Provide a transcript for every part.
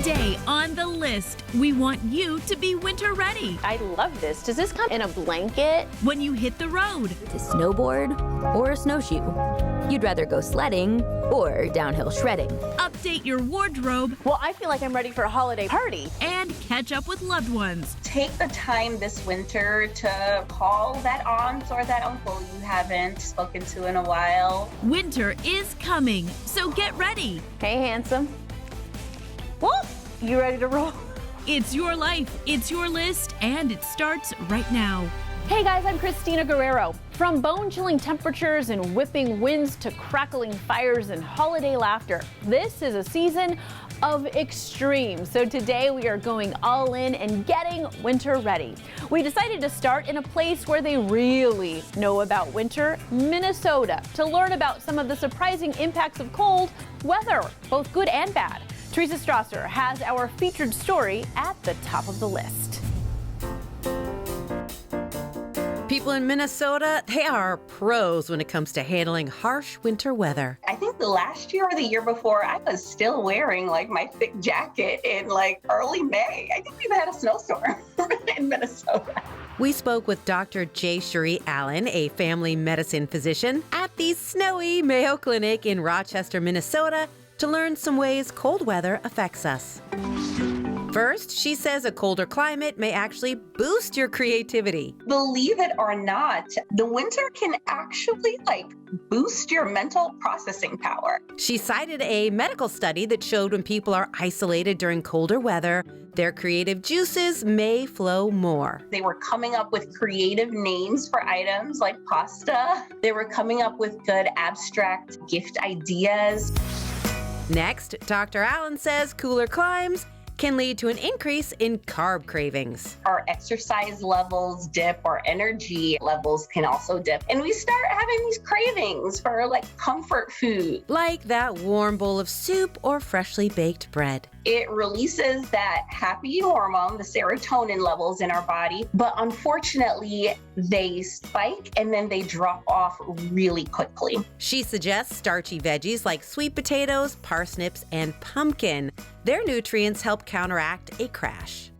Today on the list, we want you to be winter ready. I love this. Does this come in a blanket? When you hit the road, To snowboard or a snowshoe. You'd rather go sledding or downhill shredding. update your wardrobe, Well, I feel like I'm ready for a holiday party. and catch up with loved ones. Take the time this winter to call that aunt or that uncle you haven't spoken to in a while. Winter is coming, so get ready. Hey, handsome. Whoop! You ready to roll? It's your life, it's your list, and it starts right now. Hey guys, I'm Christina Guerrero. From bone-chilling temperatures and whipping winds to crackling fires and holiday laughter, this is a season of extremes. So today we are going all in and getting winter ready. We decided to start in a place where they really know about winter, Minnesota, to learn about some of the surprising impacts of cold weather, both good and bad. Teresa Strasser has our featured story at the top of the list. People in Minnesota, they are pros when it comes to handling harsh winter weather. I think the last year or the year before, I was still wearing like my thick jacket in like early May. I think we've had a snowstorm in Minnesota. We spoke with Dr. J. Cherie Allen, a family medicine physician, at the snowy Mayo Clinic in Rochester, Minnesota, to learn some ways cold weather affects us. First, she says a colder climate may actually boost your creativity. Believe it or not, the winter can actually boost your mental processing power. She cited a medical study that showed when people are isolated during colder weather, their creative juices may flow more. They were coming up with creative names for items like pasta. They were coming up with good abstract gift ideas. Next, Dr. Allen says cooler climes can lead to an increase in carb cravings. Our exercise levels dip, our energy levels can also dip. And we start having these cravings for comfort food. Like that warm bowl of soup or freshly baked bread. It releases that happy hormone, the serotonin levels in our body, but unfortunately they spike and then they drop off really quickly. She suggests starchy veggies like sweet potatoes, parsnips, and pumpkin. Their nutrients help counteract a crash.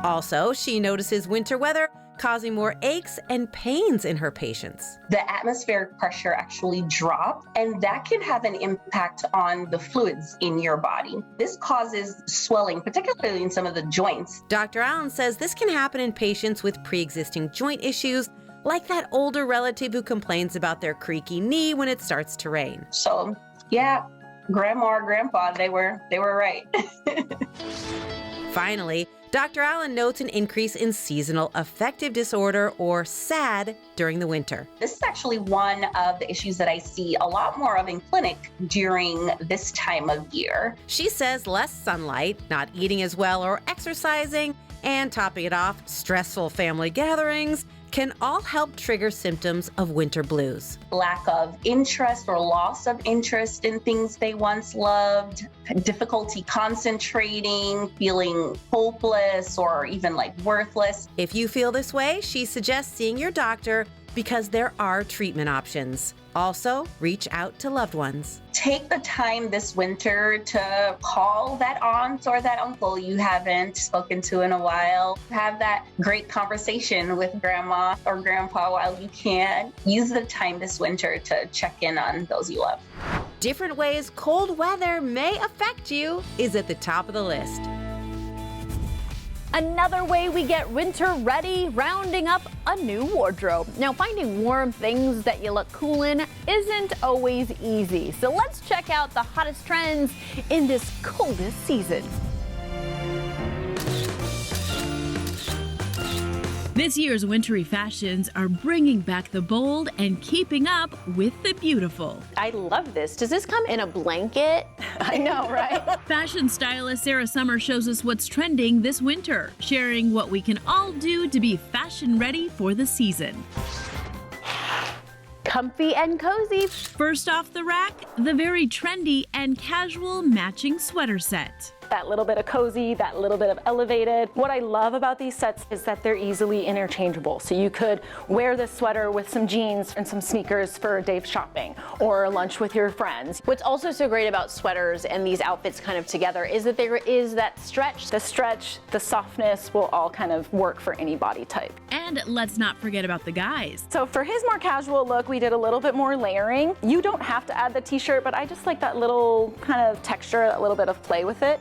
Also, she notices winter weather causing more aches and pains in her patients. The atmospheric pressure actually drops, and that can have an impact on the fluids in your body. This causes swelling, particularly in some of the joints. Dr. Allen says this can happen in patients with pre-existing joint issues, like that older relative who complains about their creaky knee when it starts to rain. So, yeah, grandma or grandpa, they were right. Finally, Dr. Allen notes an increase in seasonal affective disorder, or SAD, during the winter. This is actually one of the issues that I see a lot more of in clinic during this time of year. She says less sunlight, not eating as well or exercising, and topping it off, stressful family gatherings can all help trigger symptoms of winter blues. Lack of interest or loss of interest in things they once loved, difficulty concentrating, feeling hopeless or even worthless. If you feel this way, she suggests seeing your doctor because there are treatment options. Also, reach out to loved ones. Take the time this winter to call that aunt or that uncle you haven't spoken to in a while. Have that great conversation with grandma or grandpa while you can. Use the time this winter to check in on those you love. Different ways cold weather may affect you is at the top of the list. Another way we get winter ready, rounding up a new wardrobe. Now, finding warm things that you look cool in isn't always easy. So let's check out the hottest trends in this coldest season. This year's wintry fashions are bringing back the bold and keeping up with the beautiful. I love this. Does this come in a blanket? I know, right? Fashion stylist Sarah Summer shows us what's trending this winter, sharing what we can all do to be fashion ready for the season. Comfy and cozy. First off the rack, the very trendy and casual matching sweater set. that little bit of cozy, that little bit of elevated. What I love about these sets is that they're easily interchangeable. So you could wear this sweater with some jeans and some sneakers for a day shopping or lunch with your friends. What's also so great about sweaters and these outfits kind of together is that there is that stretch. The stretch, the softness will all kind of work for any body type. And let's not forget about the guys. So for his more casual look, we did a little bit more layering. You don't have to add the t-shirt, but I just like that little kind of texture, that little bit of play with it.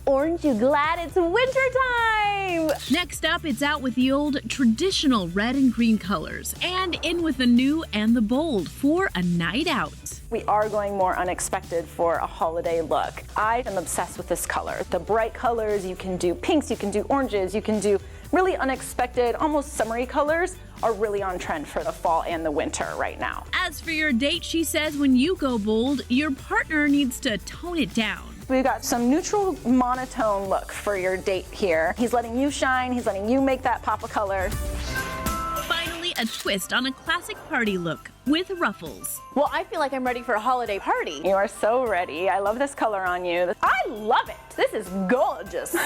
Aren't you glad it's winter time? Next up, it's out with the old traditional red and green colors and in with the new and the bold for a night out. We are going more unexpected for a holiday look. I am obsessed with this color. The bright colors, you can do pinks, you can do oranges, you can do really unexpected, almost summery colors are really on trend for the fall and the winter right now. As for your date, she says when you go bold, your partner needs to tone it down. We've got some neutral monotone look for your date here. He's letting you shine, he's letting you make that pop of color. Finally, a twist on a classic party look with ruffles. Well, I feel like I'm ready for a holiday party. You are so ready. I love this color on you. I love it. This is gorgeous.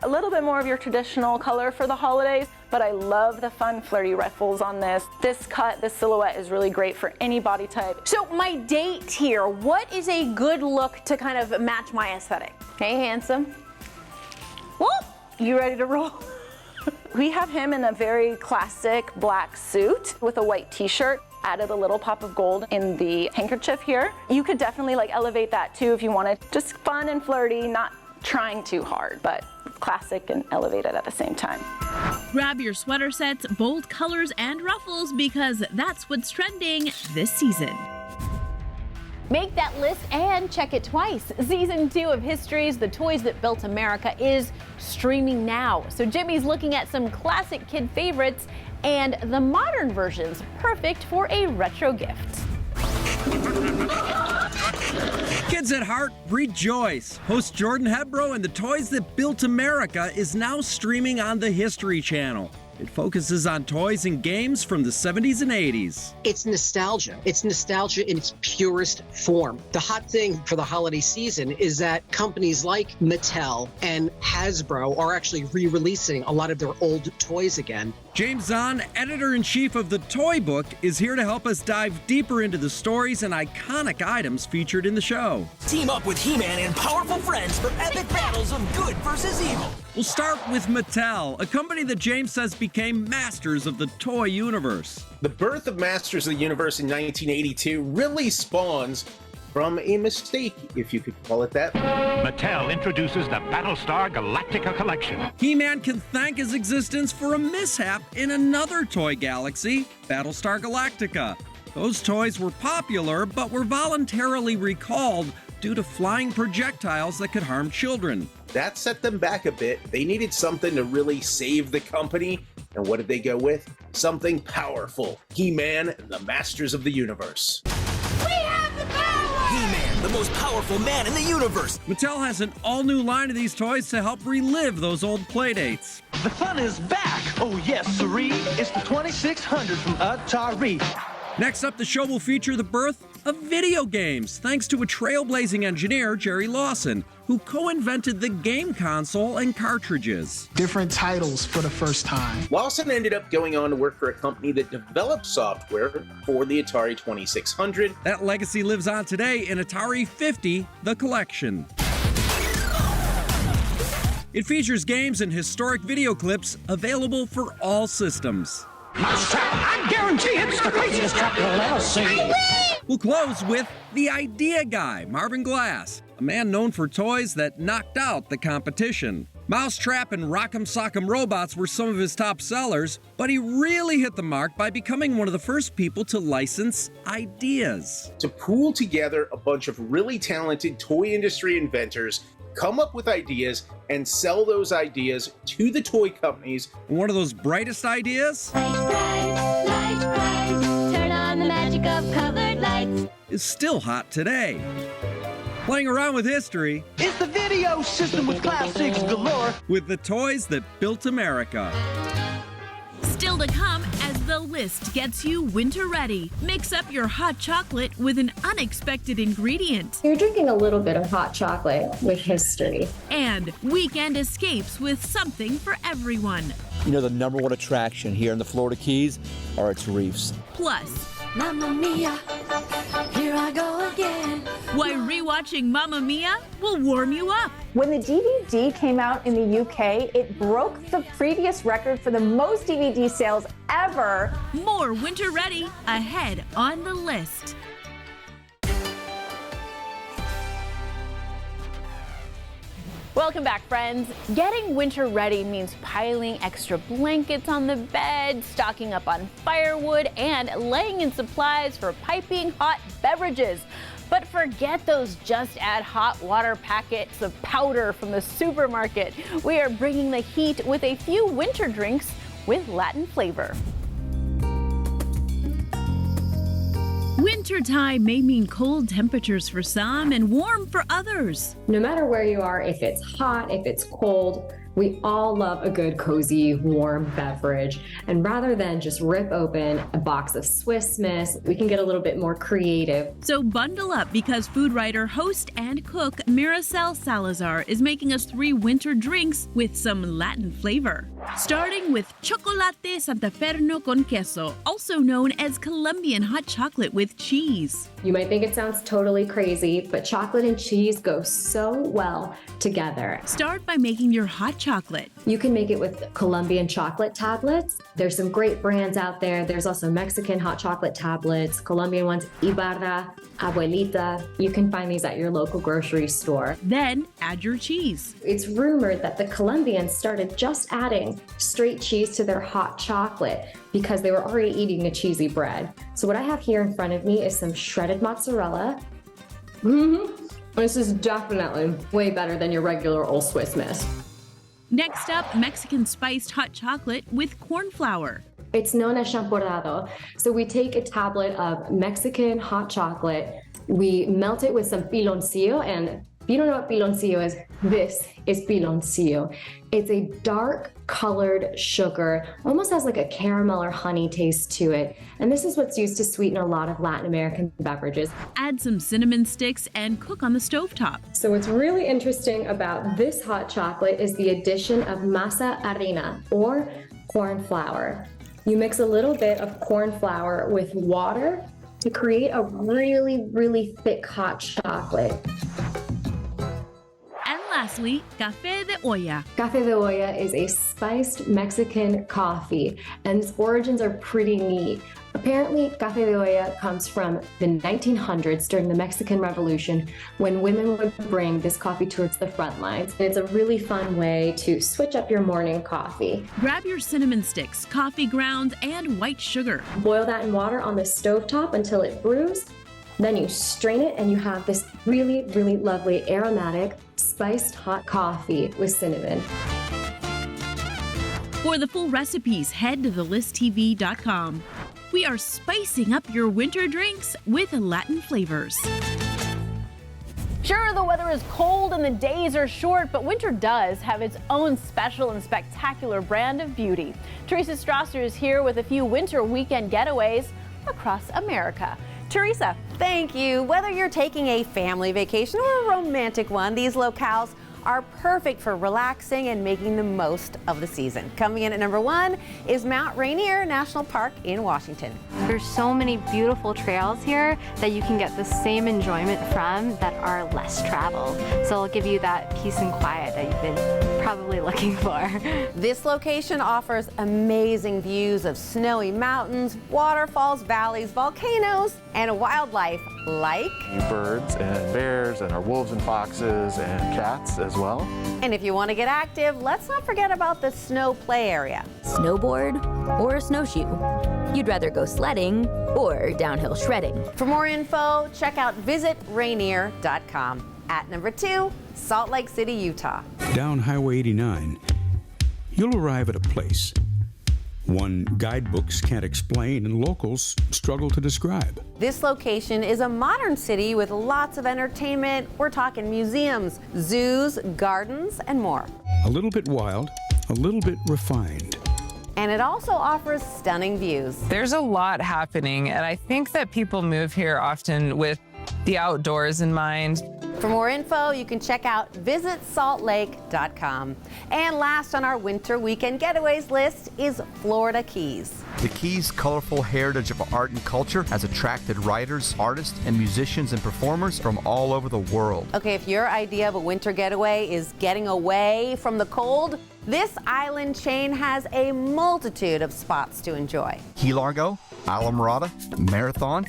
A little bit more of your traditional color for the holidays, but I love the fun flirty ruffles on this. This cut, this silhouette is really great for any body type. So my date here, what is a good look to kind of match my aesthetic? Hey, handsome. Whoop, you ready to roll? We have him in a very classic black suit with a white t-shirt. Added a little pop of gold in the handkerchief here. You could definitely like elevate that too if you wanted. Just fun and flirty, not trying too hard, but classic and elevated at the same time. Grab your sweater sets, bold colors, and ruffles because that's what's trending this season. Make that list and check it twice. Season 2 of History's The Toys That Built America is streaming now. So Jimmy's looking at some classic kid favorites and the modern versions, perfect for a retro gift. Kids at heart, rejoice! Host Jordan Hebro and The Toys That Built America is now streaming on the History Channel. It focuses on toys and games from the 70s and 80s. It's nostalgia. It's nostalgia in its purest form. The hot thing for the holiday season is that companies like Mattel and Hasbro are actually re-releasing a lot of their old toys again. James Zahn, editor-in-chief of The Toy Book, is here to help us dive deeper into the stories and iconic items featured in the show. Team up with He-Man and powerful friends for epic battles of good versus evil. We'll start with Mattel, a company that James says became masters of the toy universe. The birth of Masters of the Universe in 1982 really spawns from a mistake, if you could call it that. Mattel introduces the Battlestar Galactica collection. He-Man can thank his existence for a mishap in another toy galaxy, Battlestar Galactica. Those toys were popular, but were voluntarily recalled due to flying projectiles that could harm children. That set them back a bit. They needed something to really save the company. And what did they go with? Something powerful. He-Man and the Masters of the Universe. We have the power! He-Man, the most powerful man in the universe. Mattel has an all-new line of these toys to help relive those old playdates. The fun is back! Oh yes, siree! It's the 2600 from Atari. Next up, the show will feature the birth of video games, thanks to a trailblazing engineer, Jerry Lawson, who co-invented the game console and cartridges. Different titles for the first time. Lawson ended up going on to work for a company that developed software for the Atari 2600. That legacy lives on today in Atari 50, The Collection. It features games and historic video clips available for all systems. Mousetrap, I guarantee it's the craziest trap you'll ever see. We'll close with the idea guy, Marvin Glass, a man known for toys that knocked out the competition. Mousetrap and Rock'em Sock'em Robots were some of his top sellers, but he really hit the mark by becoming one of the first people to license ideas. To pool together a bunch of really talented toy industry inventors, come up with ideas, and sell those ideas to the toy companies. One of those brightest ideas? Lights bright, turn on the magic of colored lights. Is still hot today. Playing around with history. It's the video system with classics galore. With the toys that built America. Still to come as the list gets you winter ready. Mix up your hot chocolate with an unexpected ingredient. You're drinking a little bit of hot chocolate with history. And weekend escapes with something for everyone. You know, the number one attraction here in the Florida Keys are its reefs. Plus, Mamma Mia, here I go again. why rewatching Mamma Mia will warm you up. When the DVD came out in the UK, it broke the previous record for the most DVD sales ever. More winter ready ahead on the list. Welcome back, friends. Getting winter ready means piling extra blankets on the bed, stocking up on firewood, and laying in supplies for piping hot beverages. But forget those just add hot water packets of powder from the supermarket. We are bringing the heat with a few winter drinks with Latin flavor. Wintertime may mean cold temperatures for some and warm for others. No matter where you are, if it's hot, if it's cold, we all love a good, cozy, warm beverage. And rather than just rip open a box of Swiss Miss, we can get a little bit more creative. So bundle up because food writer, host, and cook Miracel Salazar is making us 3 winter drinks with some Latin flavor. Starting with Chocolate Santaferno con Queso, also known as Colombian hot chocolate with cheese. You might think it sounds totally crazy, but chocolate and cheese go so well together. Start by making your hot chocolate. You can make it with Colombian chocolate tablets. There's some great brands out there. There's also Mexican hot chocolate tablets, Colombian ones, Ibarra, Abuelita. You can find these at your local grocery store. Then add your cheese. It's rumored that the Colombians started just adding straight cheese to their hot chocolate because they were already eating a cheesy bread. So what I have here in front of me is some shredded mozzarella. This is definitely way better than your regular old Swiss Miss. Next up, Mexican spiced hot chocolate with corn flour. It's known as champorado. So we take a tablet of Mexican hot chocolate, we melt it with some piloncillo, and if you don't know what piloncillo is, this is piloncillo. It's a dark colored sugar, almost has like a caramel or honey taste to it. And this is what's used to sweeten a lot of Latin American beverages. Add some cinnamon sticks and cook on the stovetop. So what's really interesting about this hot chocolate is the addition of masa harina, or corn flour. You mix a little bit of corn flour with water to create a really, really thick hot chocolate. And lastly, Café de Olla. Café de Olla is a spiced Mexican coffee, and its origins are pretty neat. Apparently, Café de Olla comes from the 1900s during the Mexican Revolution, when women would bring this coffee towards the front lines. And it's a really fun way to switch up your morning coffee. Grab your cinnamon sticks, coffee grounds, and white sugar. Boil that in water on the stovetop until it brews. Then you strain it and you have this really, really lovely aromatic, spiced hot coffee with cinnamon. For the full recipes, head to thelisttv.com. We are spicing up your winter drinks with Latin flavors. Sure, the weather is cold and the days are short, but winter does have its own special and spectacular brand of beauty. Teresa Strasser is here with a few winter weekend getaways across America. Teresa. Thank you. Whether you're taking a family vacation or a romantic one, these locales are perfect for relaxing and making the most of the season. Coming in at number 1 is Mount Rainier National Park in Washington. There's so many beautiful trails here that you can get the same enjoyment from that are less traveled. So it'll give you that peace and quiet that you've been probably looking for. This location offers amazing views of snowy mountains, waterfalls, valleys, volcanoes, and wildlife like birds and bears and our wolves and foxes and cats as well. And if you want to get active, let's not forget about the snow play area. Snowboard or snowshoe? You'd rather go sledding or downhill shredding. For more info, check out visitrainier.com. At number 2, Salt Lake City, Utah. Down Highway 89, you'll arrive at a place one guidebooks can't explain and locals struggle to describe. This location is a modern city with lots of entertainment. We're talking museums, zoos, gardens, and more. A little bit wild, a little bit refined. And it also offers stunning views. There's a lot happening, and I think that people move here often with the outdoors in mind. For more info, you can check out visitsaltlake.com. And last on our winter weekend getaways list is Florida Keys. The Keys' colorful heritage of art and culture has attracted writers, artists, and musicians and performers from all over the world. Okay, if your idea of a winter getaway is getting away from the cold, this island chain has a multitude of spots to enjoy. Key Largo, Islamorada, Marathon,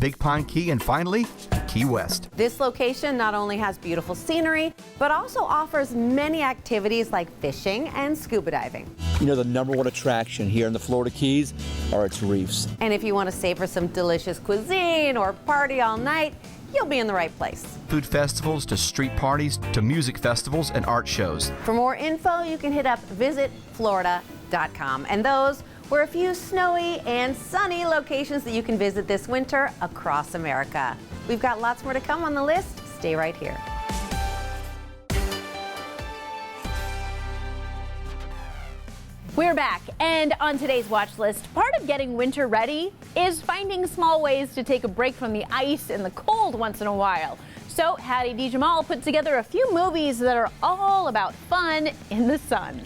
Big Pine Key, and finally, Key West. This location not only has beautiful scenery, but also offers many activities like fishing and scuba diving. You know, the #1 attraction here in the Florida Keys are its reefs. And if you want to savor some delicious cuisine or party all night, you'll be in the right place. Food festivals to street parties to music festivals and art shows. For more info, you can hit up visitflorida.com. And those were a few snowy and sunny locations that you can visit this winter across America. We've got lots more to come on the list. Stay right here. We're back, and on today's watch list, part of getting winter ready is finding small ways to take a break from the ice and the cold once in a while. So Hattie D. Jamal put together a few movies that are all about fun in the sun.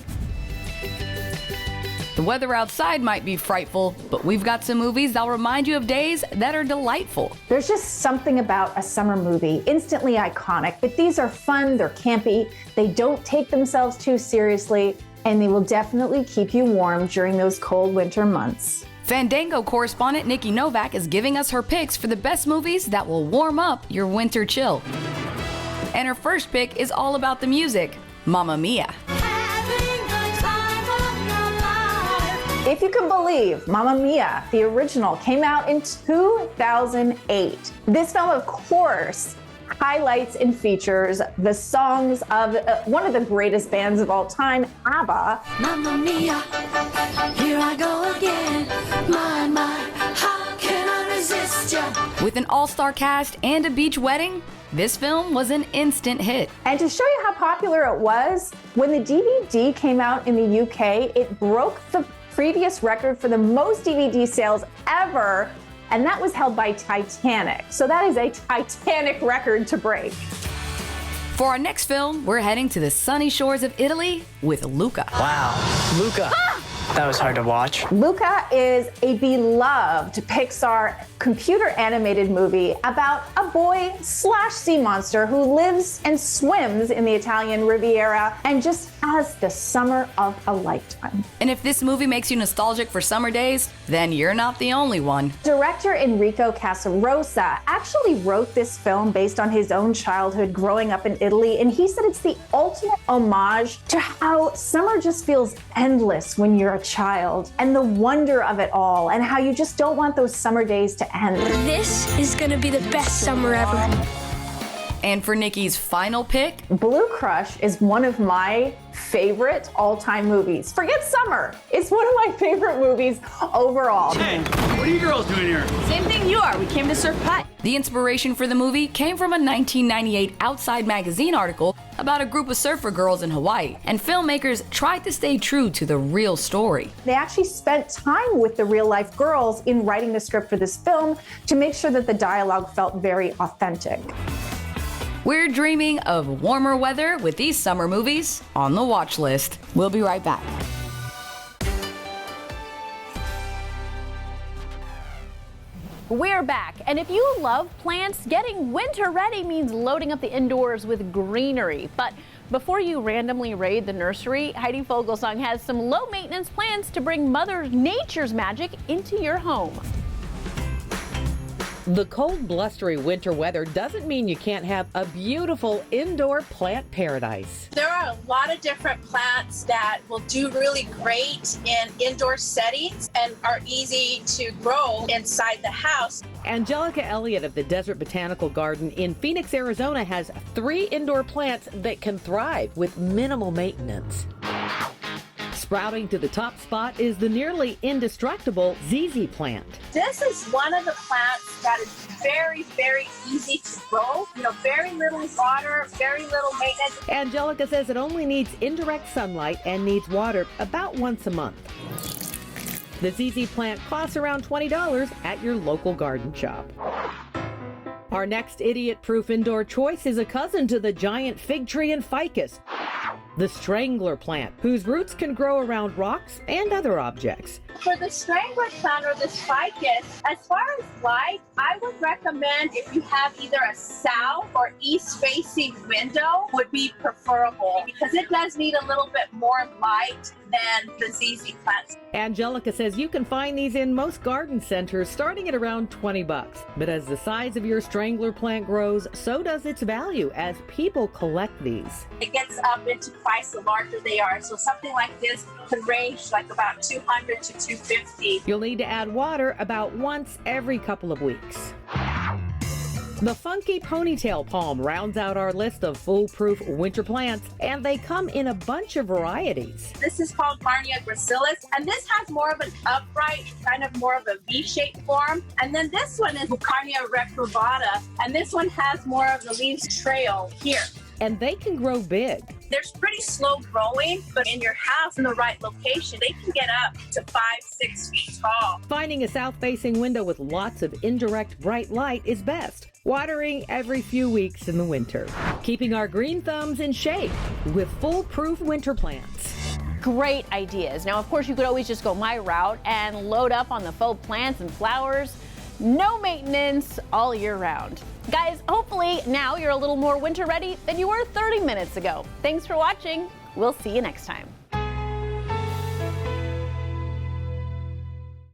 The weather outside might be frightful, but we've got some movies that'll remind you of days that are delightful. There's just something about a summer movie, instantly iconic, but these are fun, they're campy, they don't take themselves too seriously, and they will definitely keep you warm during those cold winter months. Fandango correspondent Nikki Novak is giving us her picks for the best movies that will warm up your winter chill. And her first pick is all about the music, Mamma Mia. If you can believe, Mamma Mia, the original, came out in 2008. This film, of course, highlights and features the songs of one of the greatest bands of all time, ABBA. Mamma Mia, here I go again. My, how can I resist ya? With an all-star cast and a beach wedding, this film was an instant hit. And to show you how popular it was, when the DVD came out in the UK, it broke the previous record for the most DVD sales ever, and that was held by Titanic. So that is a Titanic record to break. For our next film, we're heading to the sunny shores of Italy with Luca. Wow, Luca. That was hard to watch. Luca is a beloved Pixar computer animated movie about a boy / sea monster who lives and swims in the Italian Riviera and just has the summer of a lifetime. And if this movie makes you nostalgic for summer days, then you're not the only one. Director Enrico Casarosa actually wrote this film based on his own childhood growing up in Italy, and he said it's the ultimate homage to how summer just feels endless when you're a child, and the wonder of it all, and how you just don't want those summer days to end. This is gonna be the best summer ever. And for Nikki's final pick, Blue Crush is one of my favorite all-time movies. Forget summer. It's one of my favorite movies overall. Hey, what are you girls doing here? Same thing you are. We came to surf putt. The inspiration for the movie came from a 1998 Outside magazine article about a group of surfer girls in Hawaii, and filmmakers tried to stay true to the real story. They actually spent time with the real-life girls in writing the script for this film to make sure that the dialogue felt very authentic. We're dreaming of warmer weather with these summer movies on the watch list. We'll be right back. We're back, and if you love plants, getting winter ready means loading up the indoors with greenery. But before you randomly raid the nursery, Heidi Fogelsong has some low-maintenance plans to bring Mother Nature's magic into your home. The cold, blustery winter weather doesn't mean you can't have a beautiful indoor plant paradise. There are a lot of different plants that will do really great in indoor settings and are easy to grow inside the house. Angelica Elliott of the Desert Botanical Garden in Phoenix, Arizona has 3 indoor plants that can thrive with minimal maintenance. Sprouting to the top spot is the nearly indestructible ZZ plant. This is one of the plants that is very, very easy to grow. Very little water, very little maintenance. Angelica says it only needs indirect sunlight and needs water about once a month. The ZZ plant costs around $20 at your local garden shop. Our next idiot-proof indoor choice is a cousin to the giant fig tree and ficus, the strangler plant, whose roots can grow around rocks and other objects. For the strangler plant or this ficus, as far as light, I would recommend if you have either a south or east-facing window would be preferable because it does need a little bit more light than the ZZ plants. Angelica says you can find these in most garden centers starting at around $20. But as the size of your strangler plant grows, so does its value as people collect these. It gets up into price the larger they are. So something like this could range like about $200 to $250. You'll need to add water about once every couple of weeks. The funky ponytail palm rounds out our list of foolproof winter plants, and they come in a bunch of varieties. This is called Barnea gracilis, and this has more of an upright, kind of more of a V-shaped form. And then this one is Carnea recurvata, and this one has more of the leaves trail here. And they can grow big. They're pretty slow growing, but in your house in the right location, they can get up to 5-6 feet tall. Finding a south-facing window with lots of indirect bright light is best. Watering every few weeks in the winter. Keeping our green thumbs in shape with foolproof winter plants. Great ideas. Now, of course, you could always just go my route and load up on the faux plants and flowers. No maintenance all year round. Guys, hopefully now you're a little more winter ready than you were 30 minutes ago. Thanks for watching. We'll see you next time.